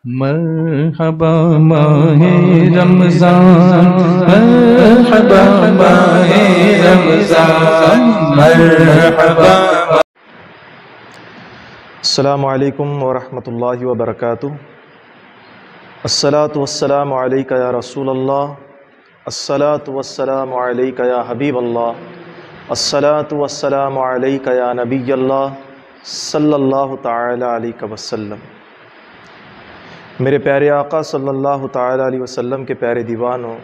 مرحبا ماہ رمضان، مرحبا ماہ رمضان، مرحبا۔ السلام علیکم ورحمۃ اللہ وبرکاتہ۔ الصلاۃ والسلام علیک یا رسول اللہ، الصلاۃ والسلام علیک یا حبیب اللہ، الصلاۃ والسلام علیک یا نبی اللہ صلی اللہ تعالی علیہ وسلم۔ میرے پیارے آقا صلی اللہ تعالی علیہ وسلم کے پیارے دیوانوں،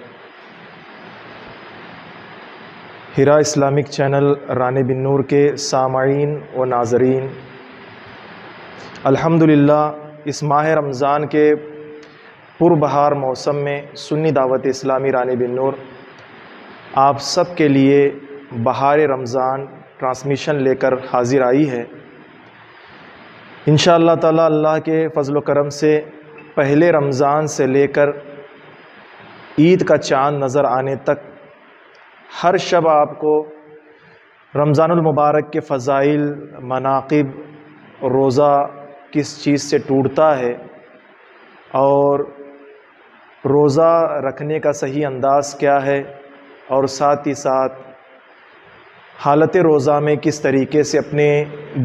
ہیرا اسلامک چینل رانے بن نور کے سامعین و ناظرین، الحمدللہ اس ماہ رمضان کے پربہار موسم میں سنی دعوت اسلامی رانے بن نور آپ سب کے لیے بہار رمضان ٹرانسمیشن لے کر حاضر آئی ہے۔ انشاءاللہ تعالی اللہ کے فضل و کرم سے پہلے رمضان سے لے کر عید کا چاند نظر آنے تک ہر شب آپ کو رمضان المبارک کے فضائل، مناقب، روزہ کس چیز سے ٹوٹتا ہے اور روزہ رکھنے کا صحیح انداز کیا ہے، اور ساتھ ہی ساتھ حالت روزہ میں کس طریقے سے اپنے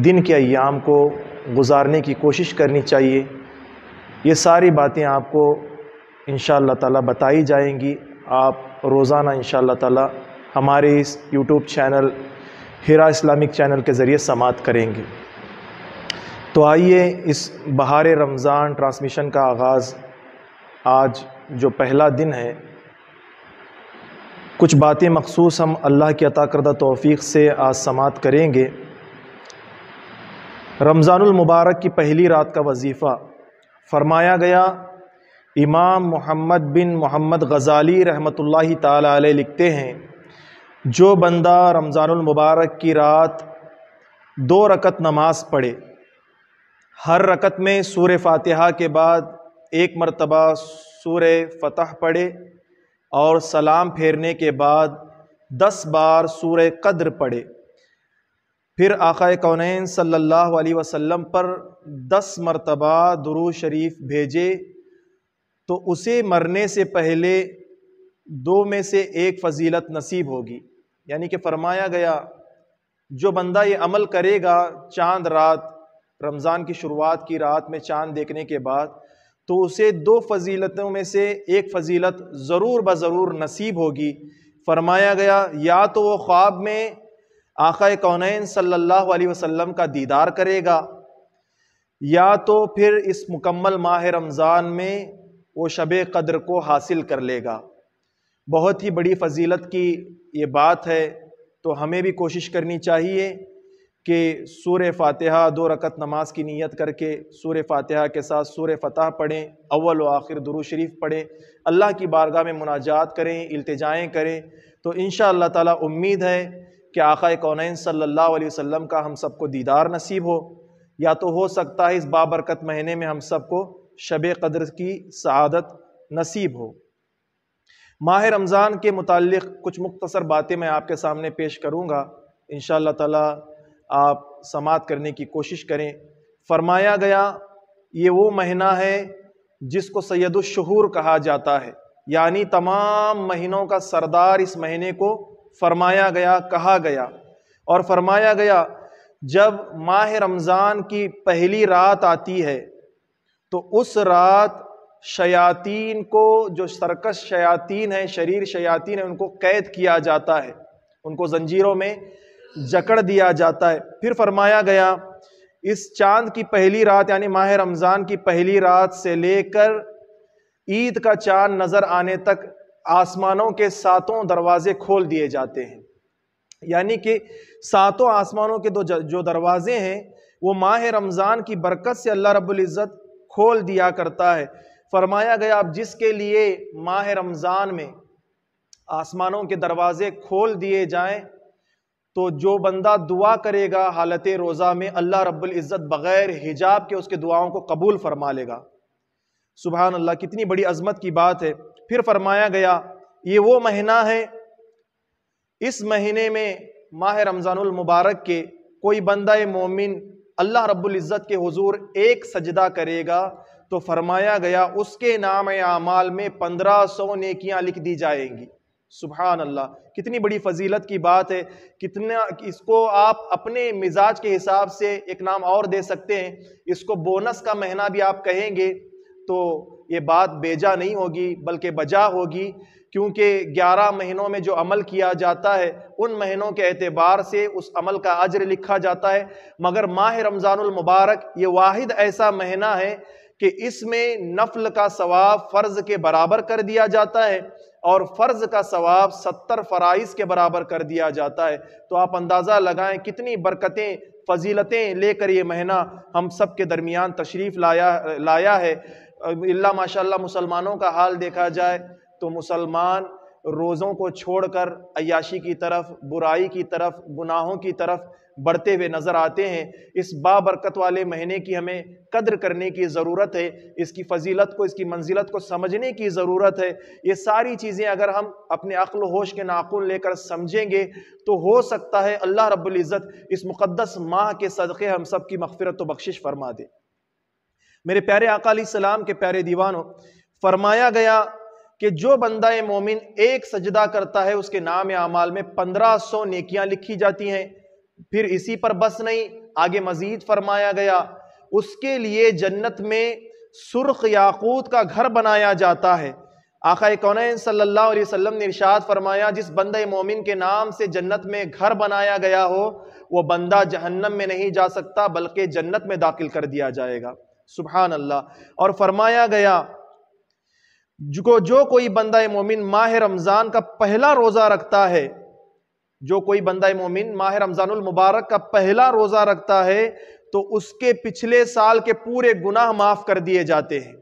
دن کے ایام کو گزارنے کی کوشش کرنی چاہیے، یہ ساری باتیں آپ کو انشاءاللہ تعالی بتائی جائیں گی۔ آپ روزانہ انشاءاللہ تعالی ہمارے اس یوٹیوب چینل ہیرا اسلامک چینل کے ذریعے سماعت کریں گے۔ تو آئیے اس بہار رمضان ٹرانسمیشن کا آغاز آج جو پہلا دن ہے، کچھ باتیں مخصوص ہم اللہ کی عطا کردہ توفیق سے آج سماعت کریں گے۔ رمضان المبارک کی پہلی رات کا وظیفہ فرمایا گیا، امام محمد بن محمد غزالی رحمۃ اللہ تعالی علیہ لکھتے ہیں، جو بندہ رمضان المبارک کی رات 2 رکعت نماز پڑھے، ہر رکعت میں سورہ فاتحہ کے بعد 1 مرتبہ سورہ فتح پڑھے اور سلام پھیرنے کے بعد 10 بار سورہ قدر پڑھے، پھر آقا کونین صلی اللہ علیہ وسلم پر 10 مرتبہ درود شریف بھیجے، تو اسے مرنے سے پہلے 2 میں سے 1 فضیلت نصیب ہوگی۔ یعنی کہ فرمایا گیا جو بندہ یہ عمل کرے گا چاند رات، رمضان کی شروعات کی رات میں چاند دیکھنے کے بعد، تو اسے 2 فضیلتوں میں سے 1 فضیلت ضرور بضرور نصیب ہوگی۔ فرمایا گیا یا تو وہ خواب میں آقا کونین صلی اللہ علیہ وسلم کا دیدار کرے گا، یا تو پھر اس مکمل ماہ رمضان میں وہ شب قدر کو حاصل کر لے گا۔ بہت ہی بڑی فضیلت کی یہ بات ہے، تو ہمیں بھی کوشش کرنی چاہیے کہ سورہ فاتحہ 2 رکعت نماز کی نیت کر کے سورہ فاتحہ کے ساتھ سورہ فتح پڑھیں، اول و آخر درود شریف پڑھیں، اللہ کی بارگاہ میں مناجات کریں، التجائیں کریں، تو انشاءاللہ تعالی امید ہے کہ آقا کونین صلی اللہ علیہ وسلم کا ہم سب کو دیدار نصیب ہو، یا تو ہو سکتا ہے اس بابرکت مہینے میں ہم سب کو شب قدر کی سعادت نصیب ہو۔ ماہ رمضان کے متعلق کچھ مختصر باتیں میں آپ کے سامنے پیش کروں گا، انشاءاللہ تعالی آپ سماعت کرنے کی کوشش کریں۔ فرمایا گیا یہ وہ مہینہ ہے جس کو سید الشہور کہا جاتا ہے، یعنی تمام مہینوں کا سردار اس مہینے کو فرمایا گیا، کہا گیا، اور فرمایا گیا جب ماہ رمضان کی پہلی رات آتی ہے تو اس رات شیاطین کو، جو سرکش شیاطین ہیں، شریر شیاطین ہیں، ان کو قید کیا جاتا ہے، ان کو زنجیروں میں جکڑ دیا جاتا ہے۔ پھر فرمایا گیا اس چاند کی پہلی رات یعنی ماہ رمضان کی پہلی رات سے لے کر عید کا چاند نظر آنے تک آسمانوں کے 7 دروازے کھول دیے جاتے ہیں، یعنی کہ 7 آسمانوں کے جو دروازے ہیں وہ ماہ رمضان کی برکت سے اللہ رب العزت کھول دیا کرتا ہے۔ فرمایا گیا اب جس کے لیے ماہ رمضان میں آسمانوں کے دروازے کھول دیے جائیں تو جو بندہ دعا کرے گا حالت روزہ میں، اللہ رب العزت بغیر حجاب کے اس کے دعاؤں کو قبول فرما لے گا۔ سبحان اللہ، کتنی بڑی عظمت کی بات ہے۔ پھر فرمایا گیا یہ وہ مہینہ ہے، اس مہینے میں ماہ رمضان المبارک کے کوئی بندہ مومن اللہ رب العزت کے حضور 1 سجدہ کرے گا تو فرمایا گیا اس کے نام اعمال میں 1500 نیکیاں لکھ دی جائیں گی۔ سبحان اللہ، کتنی بڑی فضیلت کی بات ہے، کتنا اس کو آپ اپنے مزاج کے حساب سے ایک نام اور دے سکتے ہیں، اس کو بونس کا مہینہ بھی آپ کہیں گے تو یہ بات بیجا نہیں ہوگی بلکہ بجا ہوگی، کیونکہ 11 مہینوں میں جو عمل کیا جاتا ہے ان مہینوں کے اعتبار سے اس عمل کا اجر لکھا جاتا ہے، مگر ماہ رمضان المبارک یہ واحد ایسا مہینہ ہے کہ اس میں نفل کا ثواب فرض کے برابر کر دیا جاتا ہے اور فرض کا ثواب 70 فرائض کے برابر کر دیا جاتا ہے۔ تو آپ اندازہ لگائیں کتنی برکتیں فضیلتیں لے کر یہ مہینہ ہم سب کے درمیان تشریف لایا ہے۔ اللہ ماشاءاللہ مسلمانوں کا حال دیکھا جائے تو مسلمان روزوں کو چھوڑ کر عیاشی کی طرف، برائی کی طرف، گناہوں کی طرف بڑھتے ہوئے نظر آتے ہیں۔ اس بابرکت والے مہینے کی ہمیں قدر کرنے کی ضرورت ہے، اس کی فضیلت کو، اس کی منزلت کو سمجھنے کی ضرورت ہے۔ یہ ساری چیزیں اگر ہم اپنے عقل و ہوش کے ناخن لے کر سمجھیں گے تو ہو سکتا ہے اللہ رب العزت اس مقدس ماہ کے صدقے ہم سب کی مغفرت و بخشش فرما دے۔ میرے پیارے آقا علیہ السلام کے پیارے دیوانوں، فرمایا گیا کہ جو بندہ مومن ایک سجدہ کرتا ہے اس کے نام اعمال میں 1500 نیکیاں لکھی جاتی ہیں۔ پھر اسی پر بس نہیں، آگے مزید فرمایا گیا اس کے لیے جنت میں سرخ یاقوت کا گھر بنایا جاتا ہے۔ آقا کونین صلی اللہ علیہ وسلم نے ارشاد فرمایا جس بندہ مومن کے نام سے جنت میں گھر بنایا گیا ہو وہ بندہ جہنم میں نہیں جا سکتا بلکہ جنت میں داخل کر دیا جائے گا۔ سبحان اللہ۔ اور فرمایا گیا جو کوئی بندہ مومن ماہ رمضان کا پہلا روزہ رکھتا ہے، جو کوئی بندہ مومن ماہ رمضان المبارک کا پہلا روزہ رکھتا ہے تو اس کے پچھلے سال کے پورے گناہ معاف کر دیے جاتے ہیں۔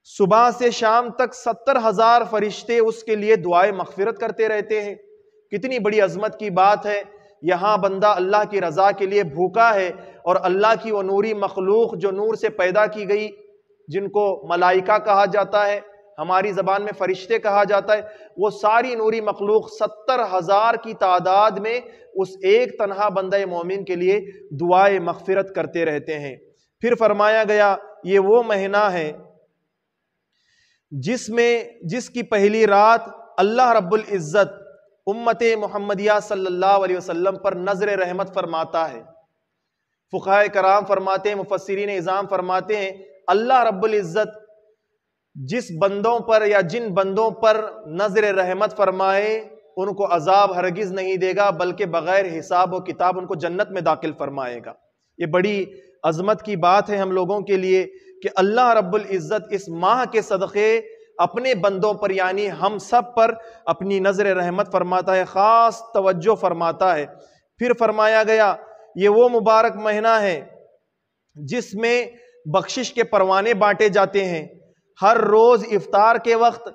صبح سے شام تک 70,000 فرشتے اس کے لیے دعائے مغفرت کرتے رہتے ہیں۔ کتنی بڑی عظمت کی بات ہے، یہاں بندہ اللہ کی رضا کے لیے بھوکا ہے اور اللہ کی وہ نوری مخلوق جو نور سے پیدا کی گئی، جن کو ملائکہ کہا جاتا ہے، ہماری زبان میں فرشتے کہا جاتا ہے، وہ ساری نوری مخلوق 70,000 کی تعداد میں اس ایک تنہا بندہ مومن کے لیے دعائے مغفرت کرتے رہتے ہیں۔ پھر فرمایا گیا یہ وہ مہینہ ہے جس کی پہلی رات اللہ رب العزت امت محمدیہ صلی اللہ علیہ وسلم پر نظر رحمت فرماتا ہے۔ فقہاء کرام فرماتے ہیں، مفسرین اعظام فرماتے ہیں، اللہ رب العزت جس بندوں پر یا جن بندوں پر نظر رحمت فرمائے ان کو عذاب ہرگز نہیں دے گا بلکہ بغیر حساب و کتاب ان کو جنت میں داخل فرمائے گا۔ یہ بڑی عظمت کی بات ہے ہم لوگوں کے لیے کہ اللہ رب العزت اس ماہ کے صدقے اپنے بندوں پر یعنی ہم سب پر اپنی نظر رحمت فرماتا ہے، خاص توجہ فرماتا ہے۔ پھر فرمایا گیا یہ وہ مبارک مہینہ ہے جس میں بخشش کے پروانے بانٹے جاتے ہیں۔ ہر روز افطار کے وقت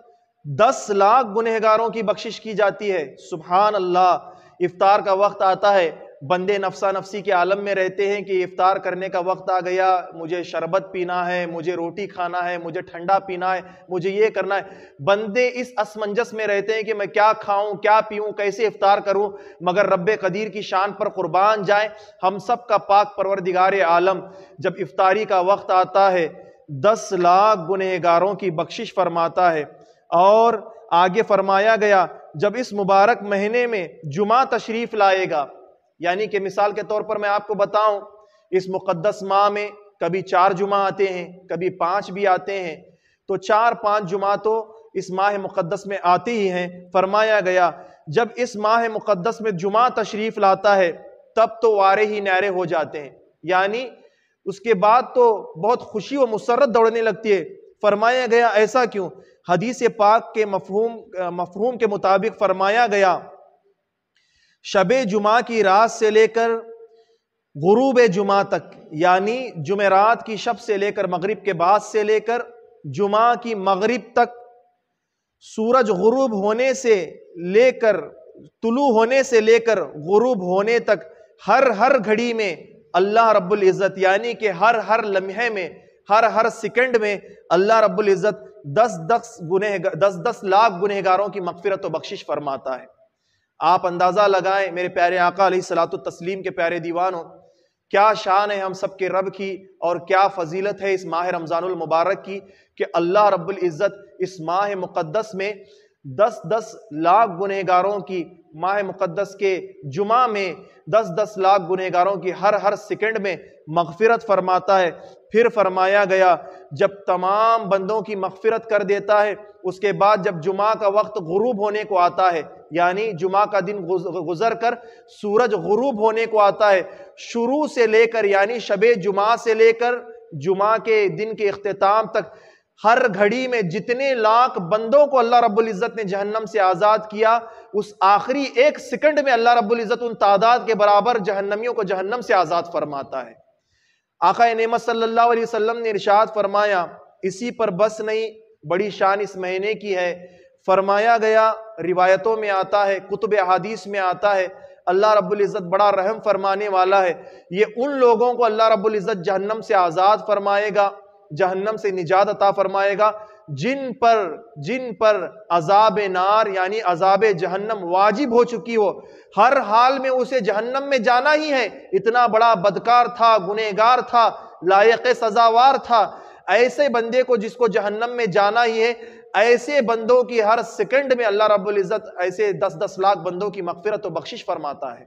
10 لاکھ گنہگاروں کی بخشش کی جاتی ہے۔ سبحان اللہ۔ افطار کا وقت آتا ہے، بندے نفسا نفسی کے عالم میں رہتے ہیں کہ افطار کرنے کا وقت آ گیا، مجھے شربت پینا ہے، مجھے روٹی کھانا ہے، مجھے ٹھنڈا پینا ہے، مجھے یہ کرنا ہے۔ بندے اس اسمنجس میں رہتے ہیں کہ میں کیا کھاؤں، کیا پیوں، کیسے افطار کروں، مگر رب قدیر کی شان پر قربان جائیں، ہم سب کا پاک پروردگار عالم جب افطاری کا وقت آتا ہے 10 لاکھ گنہگاروں کی بخشش فرماتا ہے۔ اور آگے فرمایا گیا جب اس مبارک مہینے میں جمعہ تشریف لائے گا، یعنی کہ مثال کے طور پر میں آپ کو بتاؤں اس مقدس ماہ میں کبھی 4 جمعہ آتے ہیں، کبھی 5 بھی آتے ہیں، تو 4-5 جمعہ تو اس ماہ مقدس میں آتے ہی ہیں۔ فرمایا گیا جب اس ماہ مقدس میں جمعہ تشریف لاتا ہے تب تو وارے ہی نیرے ہو جاتے ہیں، یعنی اس کے بعد تو بہت خوشی و مسرت دوڑنے لگتی ہے۔ فرمایا گیا ایسا کیوں؟ حدیث پاک کے مفہوم کے مطابق فرمایا گیا شب جمعہ کی رات سے لے کر غروب جمعہ تک، یعنی جمعرات کی شب سے لے کر مغرب کے بعد سے لے کر جمعہ کی مغرب تک، سورج غروب ہونے سے لے کر طلوع ہونے سے لے کر غروب ہونے تک ہر گھڑی میں اللہ رب العزت یعنی کہ ہر لمحے میں ہر سیکنڈ میں اللہ رب العزت 10 لاکھ گنہگاروں کی مغفرت و بخشش فرماتا ہے۔ آپ اندازہ لگائیں میرے پیارے آقا علیہ الصلوۃ والتسلیم کے پیارے دیوانوں، کیا شان ہے ہم سب کے رب کی اور کیا فضیلت ہے اس ماہ رمضان المبارک کی کہ اللہ رب العزت اس ماہ مقدس میں 10 لاکھ گنہگاروں کی، ماہ مقدس کے جمعہ میں 10 لاکھ گنہگاروں کی ہر سیکنڈ میں مغفرت فرماتا ہے۔ پھر فرمایا گیا جب تمام بندوں کی مغفرت کر دیتا ہے، اس کے بعد جب جمعہ کا وقت غروب ہونے کو آتا ہے، یعنی جمعہ کا دن گزر کر سورج غروب ہونے کو آتا ہے، شروع سے لے کر یعنی شب جمعہ سے لے کر جمعہ کے دن کے اختتام تک ہر گھڑی میں جتنے لاکھ بندوں کو اللہ رب العزت نے جہنم سے آزاد کیا، اس آخری 1 سیکنڈ میں اللہ رب العزت ان تعداد کے برابر جہنمیوں کو جہنم سے آزاد فرماتا ہے۔ آقا نعمت صلی اللہ علیہ وسلم نے ارشاد فرمایا، اسی پر بس نہیں، بڑی شان اس مہینے کی ہے۔ فرمایا گیا، روایتوں میں آتا ہے، کتب احادیث میں آتا ہے، اللہ رب العزت بڑا رحم فرمانے والا ہے، یہ ان لوگوں کو اللہ رب العزت جہنم سے آزاد فرمائے گا، جہنم سے نجات عطا فرمائے گا، جن پر عذاب نار یعنی عذاب جہنم واجب ہو چکی ہو، ہر حال میں اسے جہنم میں جانا ہی ہے، اتنا بڑا بدکار تھا، گنہگار تھا، لائق سزاوار تھا، ایسے بندے کو جس کو جہنم میں جانا ہی ہے، ایسے بندوں کی ہر سیکنڈ میں اللہ رب العزت ایسے 10 لاکھ بندوں کی مغفرت و بخشش فرماتا ہے۔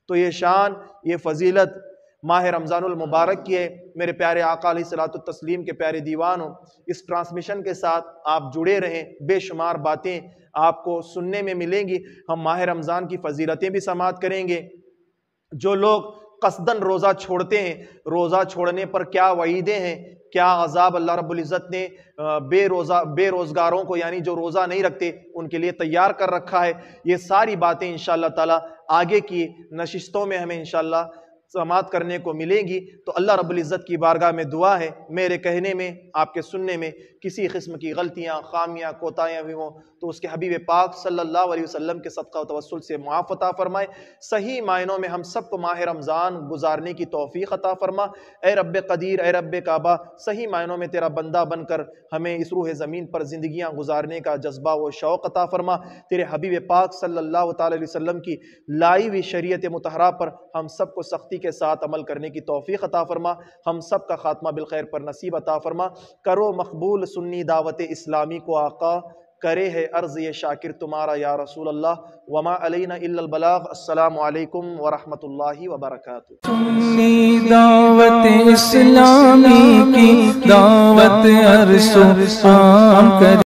تو یہ شان، یہ فضیلت ماہ رمضان المبارک کی ہے۔ میرے پیارے آقا علیہ الصلوۃ والتسلیم کے پیارے دیوانوں، اس ٹرانسمیشن کے ساتھ آپ جڑے رہیں، بے شمار باتیں آپ کو سننے میں ملیں گی۔ ہم ماہ رمضان کی فضیلتیں بھی سماعت کریں گے۔ جو لوگ قصداً روزہ چھوڑتے ہیں، روزہ چھوڑنے پر کیا وعیدیں ہیں، کیا عذاب اللہ رب العزت نے بے روزگاروں کو یعنی جو روزہ نہیں رکھتے ان کے لیے تیار کر رکھا ہے، یہ ساری باتیں انشاءاللہ تعالی آگے کی نشستوں میں ہمیں انشاءاللہ سماعت کرنے کو ملیں گی۔ تو اللہ رب العزت کی بارگاہ میں دعا ہے، میرے کہنے میں، آپ کے سننے میں کسی قسم کی غلطیاں، خامیاں، کوتاہیاں بھی ہوں تو اس کے حبیب پاک صلی اللہ علیہ وسلم کے صدقہ و توسل سے معاف عطا فرمائے۔ صحیح معنوں میں ہم سب کو ماہ رمضان گزارنے کی توفیق عطا فرما۔ اے رب قدیر، اے رب کعبہ، صحیح معنوں میں تیرا بندہ بن کر ہمیں اس روح زمین پر زندگیاں گزارنے کا جذبہ و شوق عطا فرما۔ تیرے حبیب پاک صلی اللہ تعالی علیہ وسلم کی لائی ہوئی شریعت مطہرہ پر ہم سب کو سختی کے ساتھ عمل کرنے کی توفیق عطا فرما۔ ہم سب کا خاتمہ بالخیر پر نصیب عطا فرما۔ کرو مقبول سنی دعوت اسلامی کو آقا، کرے ہے عرض یہ شاکر تمہارا یا رسول اللہ، وما علینا الا البلاغ۔ السلام علیکم ورحمۃ اللہ وبرکاتہ۔ سنی دعوت اسلامی کی دعوت عرش و عام